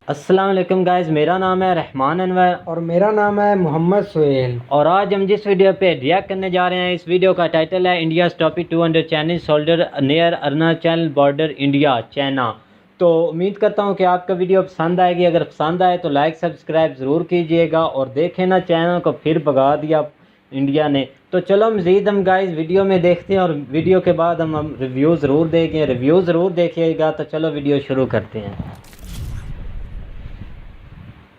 अस्सलाम वालेकुम गाइज़, मेरा नाम है रहमान अनवर और मेरा नाम है मोहम्मद सुहेल। और आज हम जिस वीडियो पे रिएक्ट करने जा रहे हैं, इस वीडियो का टाइटल है India top 200 Chinese soldier near Arunachal border India China. तो उम्मीद करता हूँ कि आपका वीडियो पसंद आएगी। अगर पसंद आए तो लाइक सब्सक्राइब ज़रूर कीजिएगा और देखें ना चाइना को फिर भगा दिया इंडिया ने। तो चलो मज़ीद हम गाइज़ वीडियो में देखते हैं और वीडियो के बाद हम रिव्यू ज़रूर देखें, रिव्यू ज़रूर देखिएगा। तो चलो वीडियो शुरू करते हैं।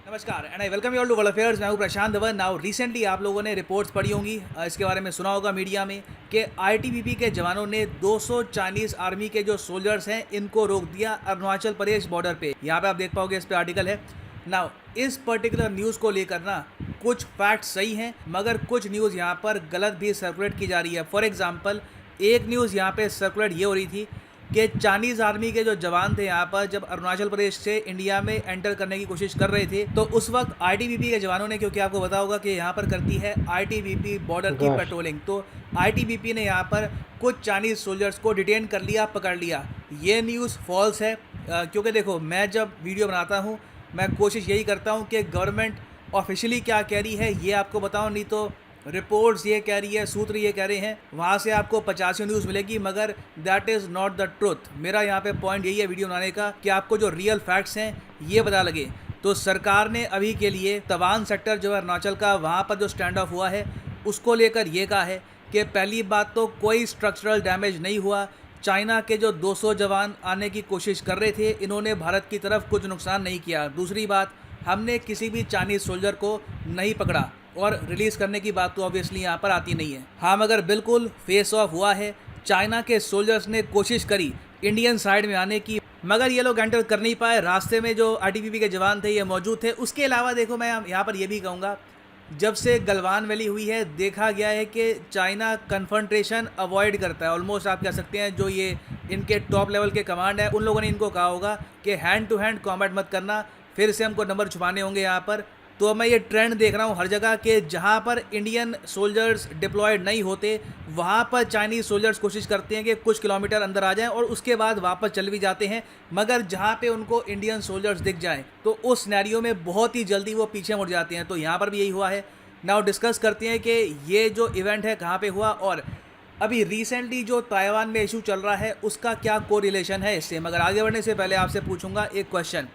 नमस्कार and I welcome you all to world affairs. मैं हूं प्रशांत धवन। नाउ रिसेंटली आप लोगों ने रिपोर्ट्स पढ़ी होंगी, इसके बारे में सुना होगा मीडिया में कि आईटीबीपी के जवानों ने 200 चाइनीज़ आर्मी के जो सोल्जर्स हैं इनको रोक दिया अरुणाचल प्रदेश बॉर्डर पे। यहाँ पे आप देख पाओगे, इस पे आर्टिकल है। नाउ इस पर्टिकुलर न्यूज़ को लेकर ना कुछ फैक्ट्स सही हैं मगर कुछ न्यूज़ यहाँ पर गलत भी सर्कुलेट की जा रही है। फॉर एग्जाम्पल एक न्यूज़ यहाँ पर सर्कुलेट ये हो रही थी कि चाइनीज़ आर्मी के जो जवान थे यहाँ पर जब अरुणाचल प्रदेश से इंडिया में एंटर करने की कोशिश कर रहे थे तो उस वक्त आईटीबीपी के जवानों ने, क्योंकि आपको पता होगा कि यहाँ पर करती है आईटीबीपी बॉर्डर की पेट्रोलिंग, तो आईटीबीपी ने यहाँ पर कुछ चाइनीज़ सोल्जर्स को डिटेन कर लिया, पकड़ लिया। ये न्यूज़ फॉल्स है, क्योंकि देखो मैं जब वीडियो बनाता हूँ मैं कोशिश यही करता हूँ कि गवर्नमेंट ऑफिशियली क्या कह रही है ये आपको बताऊँ, नहीं तो रिपोर्ट्स ये कह रही है, सूत्र ये कह रहे हैं, वहाँ से आपको 50 न्यूज़ मिलेगी मगर that is not the truth. मेरा यहाँ पे पॉइंट यही है वीडियो बनाने का कि आपको जो रियल फैक्ट्स हैं ये पता लगे। तो सरकार ने अभी के लिए तवांग सेक्टर जो है अरुणाचल का, वहाँ पर जो स्टैंड ऑफ हुआ है उसको लेकर ये कहा है कि पहली बात तो कोई स्ट्रक्चरल डैमेज नहीं हुआ। चाइना के जो 200 जवान आने की कोशिश कर रहे थे इन्होंने भारत की तरफ कुछ नुकसान नहीं किया। दूसरी बात, हमने किसी भी चाइनीज़ सोल्जर को नहीं पकड़ा और रिलीज़ करने की बात तो ऑब्वियसली यहाँ पर आती नहीं है। हाँ मगर बिल्कुल फेस ऑफ हुआ है। चाइना के सोल्जर्स ने कोशिश करी इंडियन साइड में आने की मगर ये लोग एंटर कर नहीं पाए। रास्ते में जो आईटीबीपी के जवान थे ये मौजूद थे। उसके अलावा देखो, मैं यहाँ पर ये भी कहूँगा, जब से गलवान वैली हुई है देखा गया है कि चाइना कन्फ्रंटेशन अवॉइड करता है। ऑलमोस्ट आप कह सकते हैं जो ये इनके टॉप लेवल के कमांड है उन लोगों ने इनको कहा होगा कि हैंड टू हैंड कॉम्बैट मत करना, फिर से हमको नंबर छुपाने होंगे यहाँ पर। तो मैं ये ट्रेंड देख रहा हूँ हर जगह कि जहाँ पर इंडियन सोल्जर्स डिप्लॉयड नहीं होते वहाँ पर चाइनीज़ सोल्जर्स कोशिश करते हैं कि कुछ किलोमीटर अंदर आ जाएं और उसके बाद वापस चल भी जाते हैं, मगर जहाँ पे उनको इंडियन सोल्जर्स दिख जाएं तो उस सिनेरियो में बहुत ही जल्दी वो पीछे मुड़ जाते हैं। तो यहाँ पर भी यही हुआ है। नाउ डिस्कस करते हैं कि ये जो इवेंट है कहाँ पर हुआ और अभी रिसेंटली जो ताइवान में इशू चल रहा है उसका क्या कोरिलेशन है इससे। मगर आगे बढ़ने से पहले आपसे पूछूंगा एक क्वेश्चन।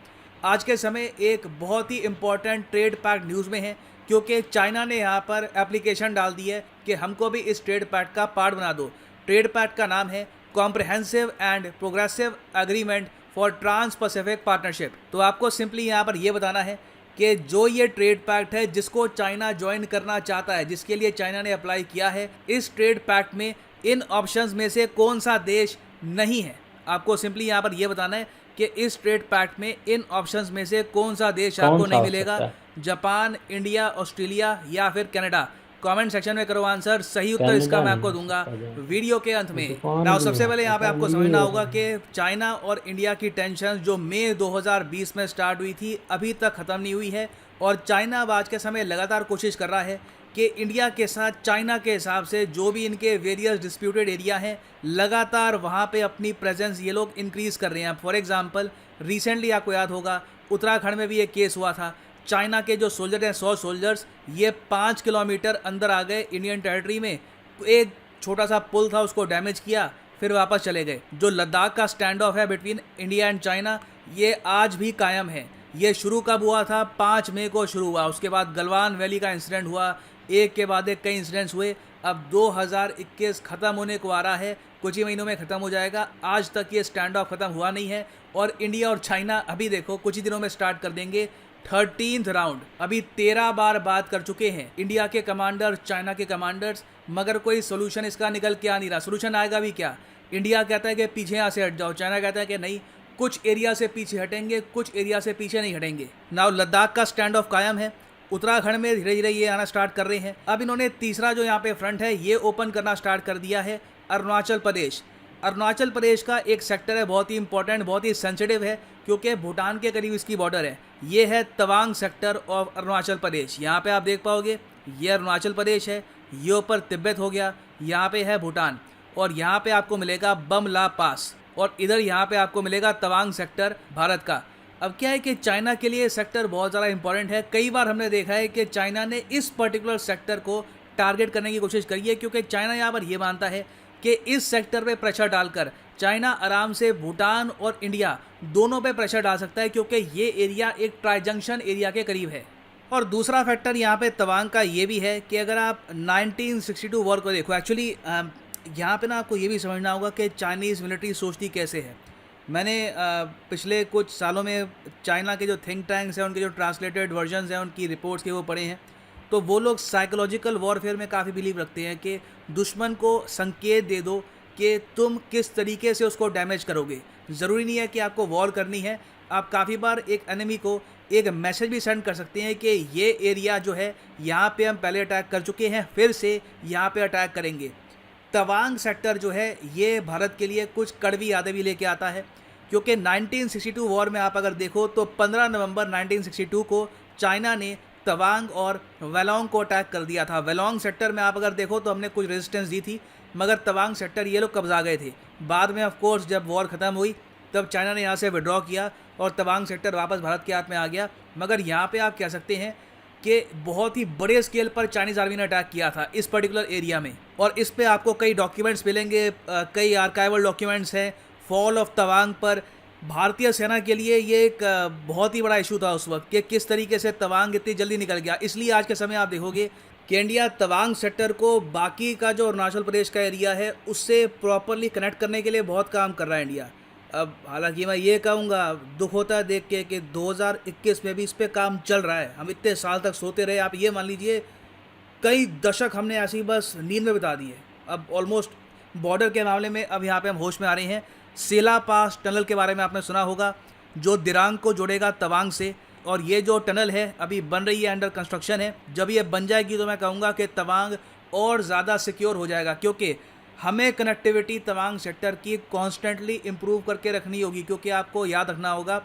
आज के समय एक बहुत ही इम्पॉर्टेंट ट्रेड पैक्ट न्यूज़ में है क्योंकि चाइना ने यहाँ पर एप्लीकेशन डाल दी है कि हमको भी इस ट्रेड पैक्ट का पार्ट बना दो। ट्रेड पैक्ट का नाम है comprehensive and progressive agreement for trans Pacific partnership. तो आपको सिंपली यहाँ पर ये बताना है कि जो ये ट्रेड पैक्ट है जिसको चाइना ज्वाइन करना चाहता है, जिसके लिए चाइना ने अप्लाई किया है, इस ट्रेड पैक्ट में इन ऑप्शंस में से कौन सा देश नहीं है। आपको सिंपली यहाँ पर ये बताना है कि इस ट्रेड पैक्ट में इन ऑप्शंस में से कौन सा देश आपको नहीं मिलेगा। जापान, इंडिया, ऑस्ट्रेलिया या फिर कनाडा। कमेंट सेक्शन में करो आंसर। सही उत्तर इसका मैं आपको दूंगा वीडियो के अंत में। नाउ सबसे पहले यहाँ पे आपको समझना होगा कि चाइना और इंडिया की टेंशन जो मई 2020 में स्टार्ट हुई थी अभी तक ख़त्म नहीं हुई है और चाइना अब आज के समय लगातार कोशिश कर रहा है कि इंडिया के साथ चाइना के हिसाब से जो भी इनके वेरियस डिस्प्यूटेड एरिया हैं लगातार वहाँ पे अपनी प्रेजेंस ये लोग इंक्रीज़ कर रहे हैं। फॉर एग्जांपल रिसेंटली आपको याद होगा उत्तराखंड में भी एक केस हुआ था। चाइना के जो सोल्जर हैं 100 सोल्जर्स ये 5 किलोमीटर अंदर आ गए इंडियन टेरिटरी में, एक छोटा सा पुल था उसको डैमेज किया फिर वापस चले गए। जो लद्दाख का स्टैंड ऑफ है बिटवीन इंडिया एंड चाइना ये आज भी कायम है। ये शुरू कब हुआ था? 5 मई को शुरू हुआ। उसके बाद गलवान वैली का इंसिडेंट हुआ, एक के बाद एक कई इंसिडेंट्स हुए। अब 2021 ख़त्म होने को आ रहा है, कुछ ही महीनों में ख़त्म हो जाएगा। आज तक ये स्टैंड ऑफ ख़त्म हुआ नहीं है और इंडिया और चाइना अभी देखो कुछ ही दिनों में स्टार्ट कर देंगे 13th राउंड। अभी 13 बार बात कर चुके हैं इंडिया के कमांडर, चाइना के कमांडर्स, मगर कोई सोल्यूशन इसका निकल के आ नहीं रहा। सोल्यूशन आएगा भी क्या? इंडिया कहता है कि पीछे यहाँ से हट जाओ, चाइना कहता है कि नहीं कुछ एरिया से पीछे हटेंगे, कुछ एरिया से पीछे नहीं हटेंगे। नाउ लद्दाख का स्टैंड ऑफ कायम है। उत्तराखंड में धीरे धीरे ये आना स्टार्ट कर रहे हैं। अब इन्होंने तीसरा जो यहाँ पे फ्रंट है ये ओपन करना स्टार्ट कर दिया है, अरुणाचल प्रदेश। अरुणाचल प्रदेश का एक सेक्टर है बहुत ही इंपॉर्टेंट, बहुत ही सेंसिटिव है क्योंकि भूटान के करीब इसकी बॉर्डर है। ये है तवांग सेक्टर ऑफ अरुणाचल प्रदेश। यहाँ पे आप देख पाओगे ये अरुणाचल प्रदेश है, ये ऊपर तिब्बत हो गया, यहाँ पे है भूटान, और यहाँ पे आपको मिलेगा बम ला पास, और इधर यहाँ पे आपको मिलेगा तवांग सेक्टर भारत का। अब क्या है कि चाइना के लिए सेक्टर बहुत ज़्यादा इंपॉर्टेंट है। कई बार हमने देखा है कि चाइना ने इस पर्टिकुलर सेक्टर को टारगेट करने की कोशिश करी है, क्योंकि चाइना यहाँ पर ये मानता है कि इस सेक्टर पे प्रेशर डालकर चाइना आराम से भूटान और इंडिया दोनों पे प्रेशर डाल सकता है, क्योंकि ये एरिया एक ट्राई जंक्शन एरिया के करीब है। और दूसरा फैक्टर यहाँ पे तवांग का ये भी है कि अगर आप 1962 वॉर को देखो, एक्चुअली यहाँ पे ना आपको ये भी समझना होगा कि चाइनीज़ मिलिट्री सोचती कैसे है। मैंने पिछले कुछ सालों में चाइना के जो थिंक टैंक्स हैं, उनके जो ट्रांसलेटेड वर्जन्स हैं, उनकी रिपोर्ट्स के वो पढ़े हैं, तो वो लोग साइकोलॉजिकल वॉरफेयर में काफ़ी बिलीव रखते हैं कि दुश्मन को संकेत दे दो कि तुम किस तरीके से उसको डैमेज करोगे। ज़रूरी नहीं है कि आपको वॉर करनी है, आप काफ़ी बार एक एनिमी को एक मैसेज भी सेंड कर सकते हैं कि ये एरिया जो है यहाँ पे हम पहले अटैक कर चुके हैं, फिर से यहाँ पे अटैक करेंगे। तवांग सेक्टर जो है ये भारत के लिए कुछ कड़वी यादें भी लेके आता है, क्योंकि 1962 वॉर में आप अगर देखो तो 15 नवंबर 1962 को चाइना ने तवांग और वेलोंग को अटैक कर दिया था। वेलोंग सेक्टर में आप अगर देखो तो हमने कुछ रेजिस्टेंस दी थी, मगर तवांग सेक्टर ये लोग कब्जा गए थे। बाद में ऑफ कोर्स जब वॉर ख़त्म हुई तब चाइना ने यहाँ से विड्रॉ किया और तवांग सेक्टर वापस भारत के हाथ में आ गया। मगर यहाँ पे आप कह सकते हैं कि बहुत ही बड़े स्केल पर चाइनीज़ आर्मी ने अटैक किया था इस पर्टिकुलर एरिया में, और इस पे आपको कई डॉक्यूमेंट्स मिलेंगे, कई आर्काइवल डॉक्यूमेंट्स हैं। फॉल ऑफ तवांग पर भारतीय सेना के लिए ये एक बहुत ही बड़ा इशू था उस वक्त कि किस तरीके से तवांग इतनी जल्दी निकल गया। इसलिए आज के समय आप देखोगे कि इंडिया तवांग सेक्टर को बाकी का जो अरुणाचल प्रदेश का एरिया है उससे प्रॉपरली कनेक्ट करने के लिए बहुत काम कर रहा है इंडिया। अब हालांकि मैं ये कहूँगा, दुख होता है देख के कि 2021 में भी इस पे काम चल रहा है। हम इतने साल तक सोते रहे, आप ये मान लीजिए कई दशक हमने ऐसी बस नींद में बिता दिए। अब ऑलमोस्ट बॉर्डर के मामले में अब यहाँ पे हम होश में आ रहे हैं। सेला पास टनल के बारे में आपने सुना होगा, जो दिरांग को जोड़ेगा तवांग से, और ये जो टनल है अभी बन रही है, अंडर कंस्ट्रक्शन है। जब ये बन जाएगी तो मैं कहूँगा कि तवांग और ज़्यादा सिक्योर हो जाएगा, क्योंकि हमें कनेक्टिविटी तवांग सेक्टर की कॉन्स्टेंटली इम्प्रूव करके रखनी होगी। क्योंकि आपको याद रखना होगा,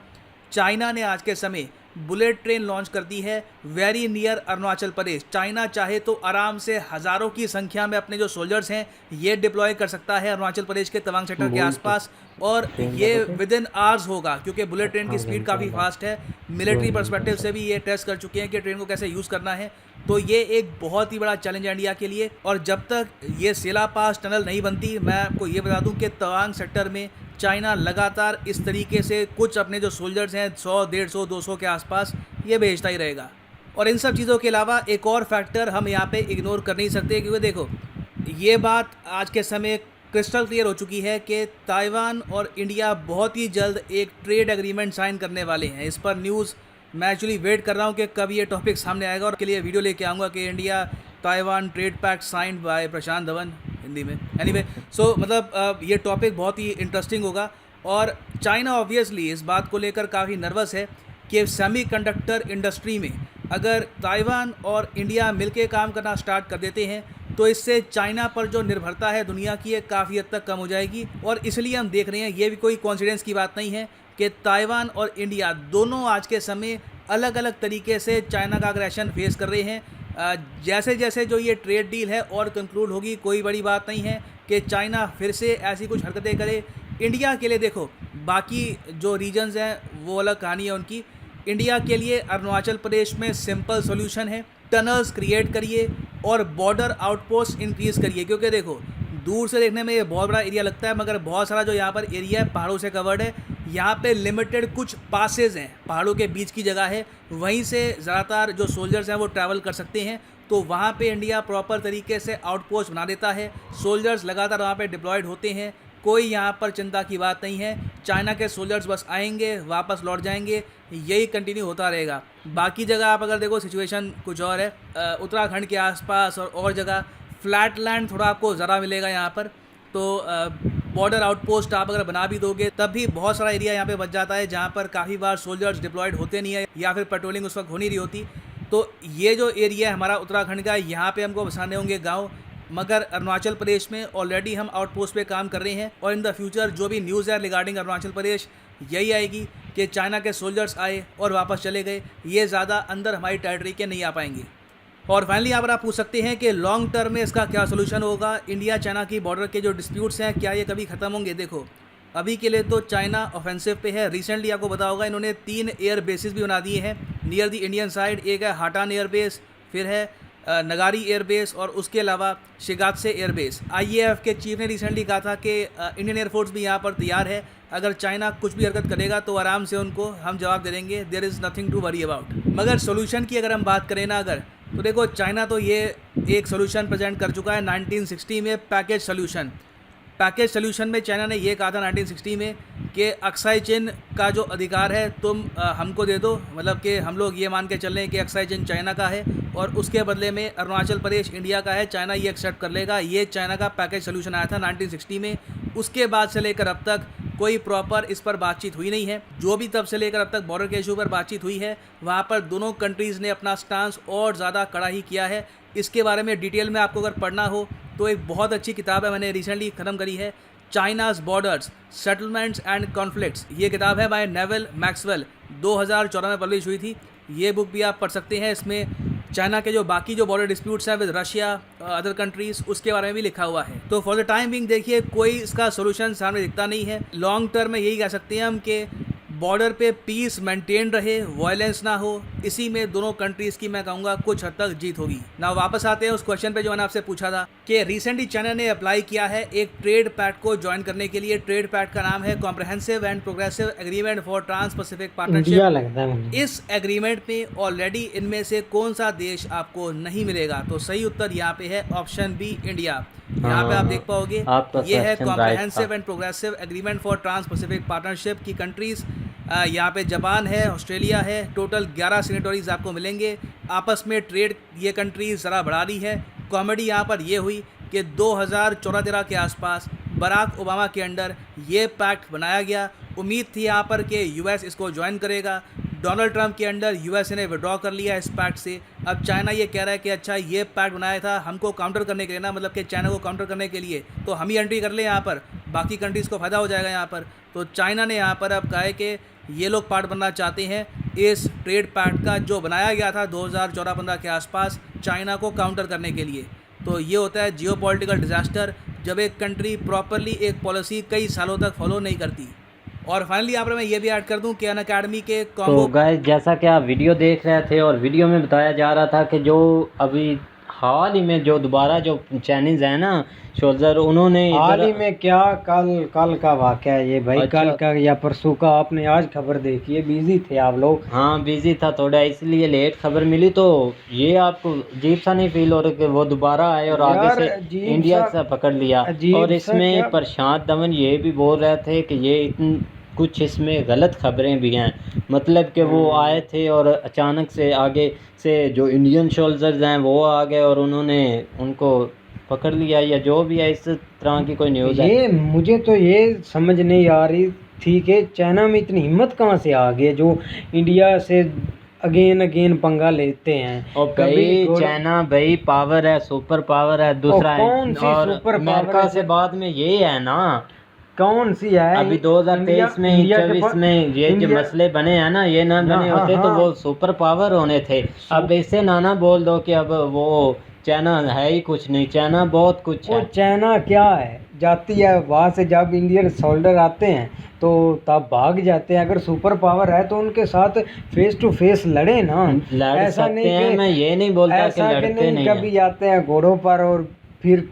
चाइना ने आज के समय बुलेट ट्रेन लॉन्च कर दी है very near Arunachal Pradesh. China चाहे तो आराम से हज़ारों की संख्या में अपने जो सोल्जर्स हैं ये डिप्लॉय कर सकता है अरुणाचल प्रदेश के तवांग सेक्टर के आसपास, और ये विद इन आवर्स होगा, क्योंकि बुलेट ट्रेन की स्पीड काफ़ी फास्ट है। मिलिट्री पर्सपेक्टिव से भी ये टेस्ट कर चुके हैं कि ट्रेन को कैसे यूज़ करना है। तो ये एक बहुत ही बड़ा चैलेंज है इंडिया के लिए। और जब तक ये सेला पास टनल नहीं बनती, मैं आपको ये बता दूं कि तवांग सेक्टर में चाइना लगातार इस तरीके से कुछ अपने जो सोल्जर्स हैं 100, 150, 200 के आसपास ये भेजता ही रहेगा। और इन सब चीज़ों के अलावा एक और फैक्टर हम यहाँ पे इग्नोर कर नहीं सकते, क्योंकि देखो ये बात आज के समय क्रिस्टल क्लियर हो चुकी है कि ताइवान और इंडिया बहुत ही जल्द एक ट्रेड एग्रीमेंट साइन करने वाले हैं। इस पर न्यूज़ मैं एक्चुअली वेट कर रहा हूँ कि कब ये टॉपिक सामने आएगा, और के लिए वीडियो लेके आऊँगा कि India Taiwan trade pact signed by Prashant Dhawan Hindi में। एनीवे सो मतलब ये टॉपिक बहुत ही इंटरेस्टिंग होगा। और चाइना ऑब्वियसली इस बात को लेकर काफ़ी नर्वस है कि सेमीकंडक्टर इंडस्ट्री में अगर ताइवान और इंडिया मिलके काम करना स्टार्ट कर देते हैं तो इससे चाइना पर जो निर्भरता है दुनिया की, ये काफ़ी हद तक कम हो जाएगी। और इसलिए हम देख रहे हैं, ये भी कोई कॉन्फिडेंस की बात नहीं है कि ताइवान और इंडिया दोनों आज के समय अलग अलग तरीके से चाइना का अग्रेशन फेस कर रहे हैं। जैसे जैसे जो ये ट्रेड डील है और कंक्लूड होगी, कोई बड़ी बात नहीं है कि चाइना फिर से ऐसी कुछ हरकतें करे। इंडिया के लिए देखो, बाकी जो रीजन्स हैं वो अलग कहानी है उनकी। इंडिया के लिए अरुणाचल प्रदेश में सिंपल सॉल्यूशन है, टनल्स क्रिएट करिए और बॉर्डर आउटपोस्ट इंक्रीज़ करिए। क्योंकि देखो दूर से देखने में ये बहुत बड़ा एरिया लगता है, मगर बहुत सारा जो यहाँ पर एरिया है पहाड़ों से कवर्ड है। यहाँ पे लिमिटेड कुछ पासेज हैं, पहाड़ों के बीच की जगह है, वहीं से ज़्यादातर जो सोल्जर्स हैं वो ट्रैवल कर सकते हैं। तो वहाँ पे इंडिया प्रॉपर तरीके से आउटपोस्ट बना देता है, सोल्जर्स लगातार वहाँ पे डिप्लॉयड होते हैं, कोई यहाँ पर चिंता की बात नहीं है। चाइना के सोल्जर्स बस आएंगे, वापस लौट जाएंगे, यही कंटिन्यू होता रहेगा। बाकी जगह आप अगर देखो सिचुएशन कुछ और है, उत्तराखंड के आसपास और जगह फ्लैट लैंड थोड़ा आपको ज़रा मिलेगा यहाँ पर। तो बॉर्डर आउटपोस्ट आप अगर बना भी दोगे तब भी बहुत सारा एरिया यहाँ पे बच जाता है जहाँ पर काफ़ी बार सोल्जर्स डिप्लॉयड होते नहीं है या फिर पेट्रोलिंग उस वक्त हो नहीं रही होती। तो ये जो एरिया है हमारा उत्तराखंड का, यहाँ पे हमको बसाने होंगे गांव, मगर अरुणाचल प्रदेश में ऑलरेडी हम आउटपोस्ट पे काम कर रहे हैं। और इन द फ्यूचर जो भी न्यूज़ है रिगार्डिंग अरुणाचल प्रदेश यही आएगी कि चाइना के सोल्जर्स आए और वापस चले गए, ये ज़्यादा अंदर हमारी टेरिटरी के नहीं आ पाएंगे। और फाइनली यहाँ पर आप पूछ सकते हैं कि लॉन्ग टर्म में इसका क्या सोल्यूशन होगा, इंडिया चाइना की बॉर्डर के जो डिस्प्यूट्स हैं क्या ये कभी ख़त्म होंगे। देखो अभी के लिए तो चाइना ऑफेंसिव पे है। रिसेंटली आपको पता होगा इन्होंने 3 एयर बेसिस भी बना दिए हैं नियर द इंडियन साइड। एक है हाटान एयर बेस, फिर है नगारी एयर बेस और उसके अलावा शिगात्से एयर बेस। IAF के चीफ ने रिसेंटली कहा था कि इंडियन एयरफोर्स भी यहाँ पर तैयार है, अगर चाइना कुछ भी हरकत करेगा तो आराम से उनको हम जवाब दे देंगे, there is nothing to worry about. मगर सोल्यूशन की अगर हम बात करें ना अगर, तो देखो चाइना तो ये एक सोल्यूशन प्रेजेंट कर चुका है 1960 में, पैकेज सोल्यूशन। पैकेज सोल्यूशन में चाइना ने ये कहा था 1960 में कि अक्साई चिन का जो अधिकार है तुम हमको दे दो, मतलब कि हम लोग ये मान के चल रहे हैं कि अक्साई चिन चाइना का है और उसके बदले में अरुणाचल प्रदेश इंडिया का है, चाइना ये एक्सेप्ट कर लेगा। ये चाइना का पैकेज सोल्यूशन आया था 1960 में। उसके बाद से लेकर अब तक कोई प्रॉपर इस पर बातचीत हुई नहीं है। जो भी तब से लेकर अब तक बॉर्डर के इशू पर बातचीत हुई है वहाँ पर दोनों कंट्रीज़ ने अपना स्टांस और ज़्यादा कड़ा ही किया है। इसके बारे में डिटेल में आपको अगर पढ़ना हो तो एक बहुत अच्छी किताब है, मैंने रिसेंटली ख़त्म करी है, China's borders settlements and conflicts. ये किताब है बाय नेवल मैक्सवेल, 2014 में पब्लिश हुई थी। ये बुक भी आप पढ़ सकते हैं। इसमें चाइना के जो बाकी जो बॉर्डर डिस्प्यूट्स हैं विद रशिया अदर कंट्रीज़ उसके बारे में भी लिखा हुआ है। तो फॉर द टाइम बिंग देखिए कोई इसका सोल्यूशन सामने दिखता नहीं है। लॉन्ग टर्म में यही कह सकते हैं हम कि बॉर्डर पे पीस मेंटेन रहे, वायलेंस ना हो, इसी में दोनों कंट्रीज़ की मैं कहूँगा कुछ हद तक जीत होगी ना। वापस आते हैं उस क्वेश्चन पे जो मैंने आपसे पूछा था कि रिसेंटली चाइना ने अप्लाई किया है एक ट्रेड पैक्ट को ज्वाइन करने के लिए। ट्रेड पैक्ट का नाम है comprehensive and progressive agreement for trans Pacific partnership. इस एग्रीमेंट में ऑलरेडी इनमें से कौन सा देश आपको नहीं मिलेगा? तो सही उत्तर यहाँ पे है ऑप्शन बी, इंडिया। यहाँ पे आप देख पाओगे ये है comprehensive and progressive agreement for trans Pacific partnership की कंट्रीज़। यहाँ पे जापान है, ऑस्ट्रेलिया है, टोटल 11 सिग्नेटरीज आपको मिलेंगे। आपस में ट्रेड ये कंट्रीज ज़रा बढ़ा रही है। कॉमेडी यहाँ पर ये हुई कि 2014-13 के आसपास बराक ओबामा के अंडर ये पैक्ट बनाया गया। उम्मीद थी यहाँ पर कि US इसको ज्वाइन करेगा। डोनाल्ड ट्रंप के अंडर USA ने विड्रॉ कर लिया इस पैक्ट से। अब चाइना ये कह रहा है कि अच्छा ये पैक्ट बनाया था हमको काउंटर करने के लिए ना, मतलब कि चाइना को काउंटर करने के लिए, तो हम ही एंट्री कर लें यहाँ पर, बाकी कंट्रीज़ को फ़ायदा हो जाएगा यहाँ पर। तो चाइना ने यहाँ पर अब कहा है कि ये लोग पार्ट बनना चाहते हैं इस ट्रेड पैक्ट का जो बनाया गया था 2014-15 के आसपास चाइना को काउंटर करने के लिए। तो ये होता है जियोपॉलिटिकल डिज़ास्टर जब एक कंट्री प्रॉपरली एक पॉलिसी कई सालों तक फॉलो नहीं करती। और फाइनली यहाँ पर मैं ये भी ऐड कर दूं कि अनअकैडमी के तो गाइस जैसा कि आप वीडियो देख रहे थे और वीडियो में बताया जा रहा था कि जो अभी हाल ही में जो दोबारा जो चाइनीज़ है ना सोल्जर, उन्होंने हाल ही में क्या कल का वाक़या है ये भाई? अच्छा। कल का या परसों का? आपने आज खबर देखी है? बिजी थे आप लोग? हाँ बिजी था थोड़ा, इसलिए लेट खबर मिली। तो ये आपको अजीब सा नहीं फील हो रहा कि वो दोबारा आए और आगे से इंडिया से पकड़ लिया? और इसमें प्रशांत धवन ये भी बोल रहे थे कि ये कुछ इसमें गलत खबरें भी हैं, मतलब कि वो आए थे और अचानक से आगे से जो इंडियन सोल्जर्स हैं वो आ गए और उन्होंने उनको पकड़ लिया, या जो भी है इस तरह की कोई न्यूज़ है। ये मुझे तो ये समझ नहीं आ रही थी कि चाइना में इतनी हिम्मत कहाँ से आ गई जो इंडिया से अगेन पंगा लेते हैं। और भाई चाइना भाई पावर है, सुपर पावर है, दूसरा है और अमेरिका से बाद में ये है ना, कौन सी है अभी 2023 में 24 में ये जो मसले बने हैं ना, ये ना बने होते तो वो सुपर पावर होने थे। अब ऐसे ना बोल दो कि अब वो चाइना है ही कुछ नहीं, चाइना बहुत कुछ है। चाइना क्या है, जाती है वहाँ से जब इंडियन सोल्जर आते हैं तो तब भाग जाते हैं। अगर सुपर पावर है तो उनके साथ फेस टू फेस लड़े ना, लड़ सकते हैं, मैं ये नहीं बोलता कि लड़ते नहीं, कभी आते हैं घोड़ों पर और फिर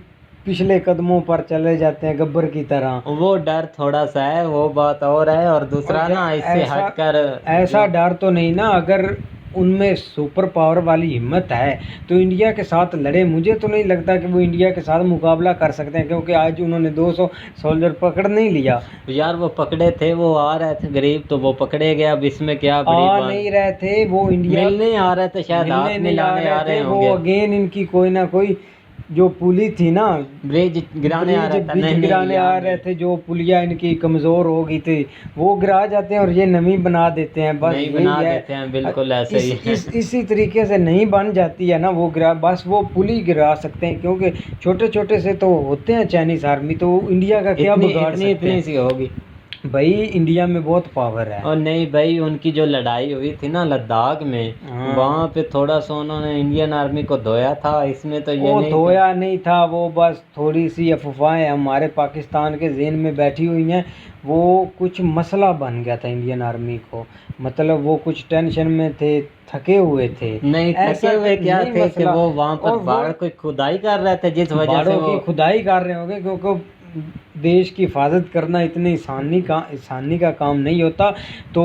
पिछले कदमों पर चले जाते हैं गब्बर की तरह। वो डर थोड़ा सा है, वो बात और है। और दूसरा ना इससे हटकर ऐसा डर तो नहीं ना, अगर उनमें सुपर पावर वाली हिम्मत है तो इंडिया के साथ लड़े। मुझे तो नहीं लगता कि वो इंडिया के साथ मुकाबला कर सकते हैं, क्योंकि आज उन्होंने 200 सोल्जर पकड़ नहीं लिया यार। वो पकड़े थे, वो आ रहे थे गरीब तो वो पकड़े गए। अब इसमें क्या आ नहीं रहे थे, वो इंडिया मिलने आ रहे थे, शायद हाथ मिलाने आ रहे होंगे। वो अगेन इनकी कोई ना कोई जो पुली थी ना, ब्रिज गिराने आ रहे थे, जो पुलिया इनकी कमजोर हो गई थी वो गिरा जाते हैं और ये नमी बना देते हैं। बस नहीं बना देते हैं, बिल्कुल ऐसे ही इसी तरीके से नहीं बन जाती है ना वो बस वो पुली गिरा सकते हैं, क्योंकि छोटे छोटे से तो होते हैं चाइनीज आर्मी, तो इंडिया का क्या बिगाड़ सकते हैं? इतनी सी होगी। भाई इंडिया में बहुत पावर है। और नहीं भाई, उनकी जो लड़ाई हुई थी ना लद्दाख में, हाँ। वहाँ पे थोड़ा सा उन्होंने इंडियन आर्मी को धोया था, इसमें तो ये वो नहीं धोया नहीं था, वो बस थोड़ी सी अफवाहें हमारे पाकिस्तान के ज़हन में बैठी हुई हैं। वो कुछ मसला बन गया था इंडियन आर्मी को, मतलब वो कुछ टेंशन में थे, थके हुए थे। नहीं ऐसा थके हुए क्या नहीं थे कि मसला। वो वहाँ पर और वो बाढ़ कोई खुदाई कर रहे थे, जिस वजह से बाड़ों वो की खुदाई कर रहे होंगे, क्योंकि देश की हिफाजत करना इतनी आसानी का काम नहीं होता। तो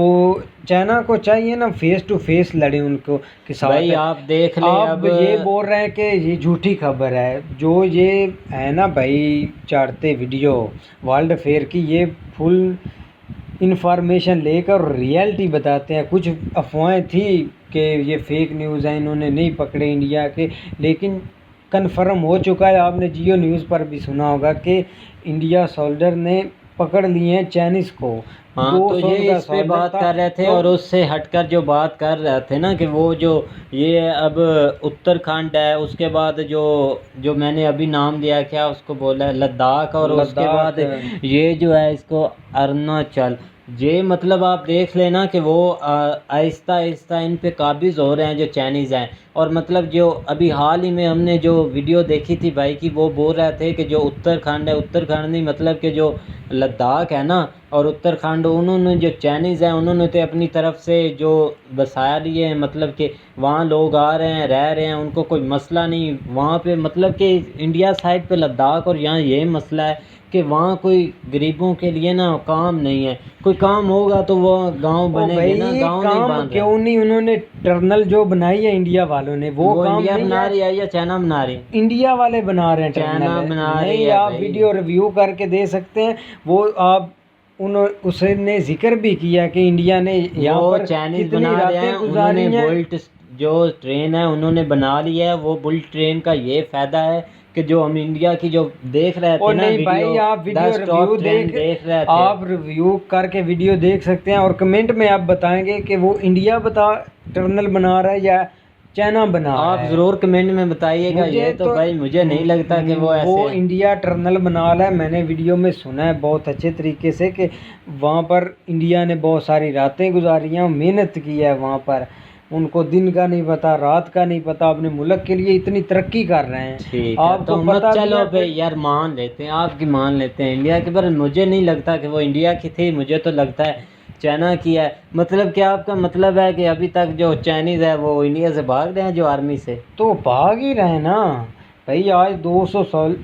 चाइना को चाहिए ना फेस टू फेस लड़े उनको के साथ। भाई आप देख ले अब ये बोल रहे हैं कि ये झूठी खबर है, जो ये है ना भाई चाड़ते वीडियो वर्ल्ड फेयर की, ये फुल इंफॉर्मेशन लेकर रियलिटी बताते हैं। कुछ अफवाहें थी कि ये फेक न्यूज़ है, इन्होंने नहीं पकड़े इंडिया के, लेकिन कन्फर्म हो चुका है। आपने जियो न्यूज़ पर भी सुना होगा कि इंडिया सोल्जर ने पकड़ लिए हैं चाइनीज़ को। हाँ, दो तो ये सोल्जर इस पे सोल्जर बात था, कर रहे थे। तो और उससे हटकर जो बात कर रहे थे ना कि वो जो ये अब उत्तराखंड है, उसके बाद जो जो मैंने अभी नाम दिया, क्या उसको बोला है, लद्दाख, और उसके लद्दाख बाद ये जो है इसको अरुणाचल, ये मतलब आप देख लेना कि वो आहिस्ता आहिस्ता इन पे काबिज़ हो रहे हैं जो चाइनीज़ हैं। और मतलब जो अभी हाल ही में हमने जो वीडियो देखी थी भाई की, वो बोल रहे थे कि जो उत्तराखंड है, उत्तराखंड नहीं मतलब कि जो लद्दाख है ना और उत्तराखंड, उन्होंने जो चाइनीज़ हैं उन्होंने तो अपनी तरफ से जो बसाया लिए हैं, मतलब कि वहाँ लोग आ रहे हैं, रह रहे हैं, उनको कोई मसला नहीं वहाँ पे। मतलब कि इंडिया साइड पे लद्दाख, और यहाँ ये मसला है कि वहाँ कोई गरीबों के लिए ना काम नहीं है। कोई काम होगा तो वो गांव ओ बनेंगे ना, भाई गांव नहीं काम बन रहे। क्यों नहीं, उन्होंने टनल जो बनाई है इंडिया वालों ने, वो काम इंडिया नहीं बना है। रही है या चाइना बना रही है? इंडिया वाले बना रहे हैं चाइना टर्मिनल। बना रही नहीं, है आप भाई। वीडियो रिव्यू करके दे सकते हैं। वो आप उसने जिक्र भी किया कि इंडिया ने यहाँ वो पर चाइनीज कितनी बना रहे हैं, रातें गुजारी उन्होंने हैं। बुलेट जो ट्रेन है उन्होंने बना ली है। वो बुलेट ट्रेन का ये फायदा है कि जो हम इंडिया की जो देख रहे थे और ना नहीं भाई, आप वीडियो 10 टॉप रिव्यू ट्रेन देख रहे थे। आप रिव्यू करके वीडियो देख सकते हैं और कमेंट में आप बताएंगे कि वो इंडिया टर्मिनल बना रहा है या चाइना बना रहा आप है। ज़रूर कमेंट में बताइएगा। मुझे ये तो भाई मुझे नहीं लगता कि वो ऐसे है। इंडिया टर्मिनल बना रहा है। मैंने वीडियो में सुना है बहुत अच्छे तरीके से कि वहाँ पर इंडिया ने बहुत सारी रातें गुजारी हैं, मेहनत की है वहाँ पर। उनको दिन का नहीं पता, रात का नहीं पता, अपने मुल्क के लिए इतनी तरक्की कर रहे हैं। ठीक है, आपको तो मत पता भी चलो है भाई यार, मान लेते हैं आपकी, मान लेते हैं इंडिया की, पर मुझे नहीं लगता कि वो इंडिया की थी। मुझे तो लगता है चाइना की है। मतलब क्या आपका मतलब है कि अभी तक जो चाइनीज़ है वो इंडिया से भाग रहे हैं जो आर्मी से? तो भाग ही रहे ना भाई। आज 200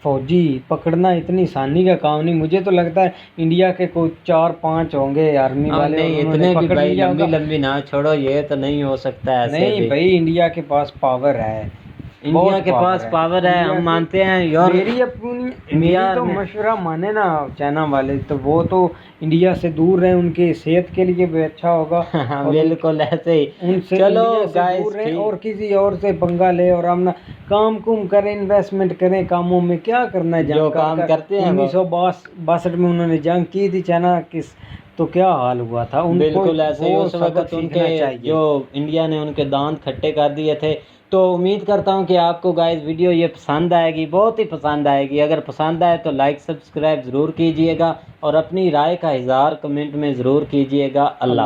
फौजी पकड़ना इतनी आसानी का काम नहीं। मुझे तो लगता है इंडिया के कोई 4-5 होंगे आर्मी वाले, नहीं उन्होंने इतने भी पकड़ भाई लिया लंबी होगा। लंबी ना छोड़ो, ये तो नहीं हो सकता ऐसे नहीं भी। भाई, इंडिया के पास पावर है, इंडिया बहुत के पास पावर है, इंडिया हम की- मानते हैं यार। मेरी अपनी इंडिया मेरी तो में- मशवरा माने ना चाइना वाले, तो वो तो इंडिया से दूर रहे, उनके सेहत के लिए भी अच्छा होगा। हाँ, और बिल्कुल ऐसे ही। उनसे चलो इंडिया से गाइस, दूर रहे ठीक। और किसी और से पंगा ले और हम ना काम कुम करें, इन्वेस्टमेंट करें कामों में। क्या करना है, जो काम करते हैं वो। 1962 में उन्होंने जंग की थी चाइना किस, तो क्या हाल हुआ था उनको। बिल्कुल ऐसे ही वो उस सबक वक्त सीखना उनके चाहिए। जो इंडिया ने उनके दांत खट्टे कर दिए थे। तो उम्मीद करता हूँ कि आपको गाइस वीडियो ये पसंद आएगी, बहुत ही पसंद आएगी। अगर पसंद आए तो लाइक सब्सक्राइब ज़रूर कीजिएगा और अपनी राय का इज़हार कमेंट में ज़रूर कीजिएगा। अल्लाह।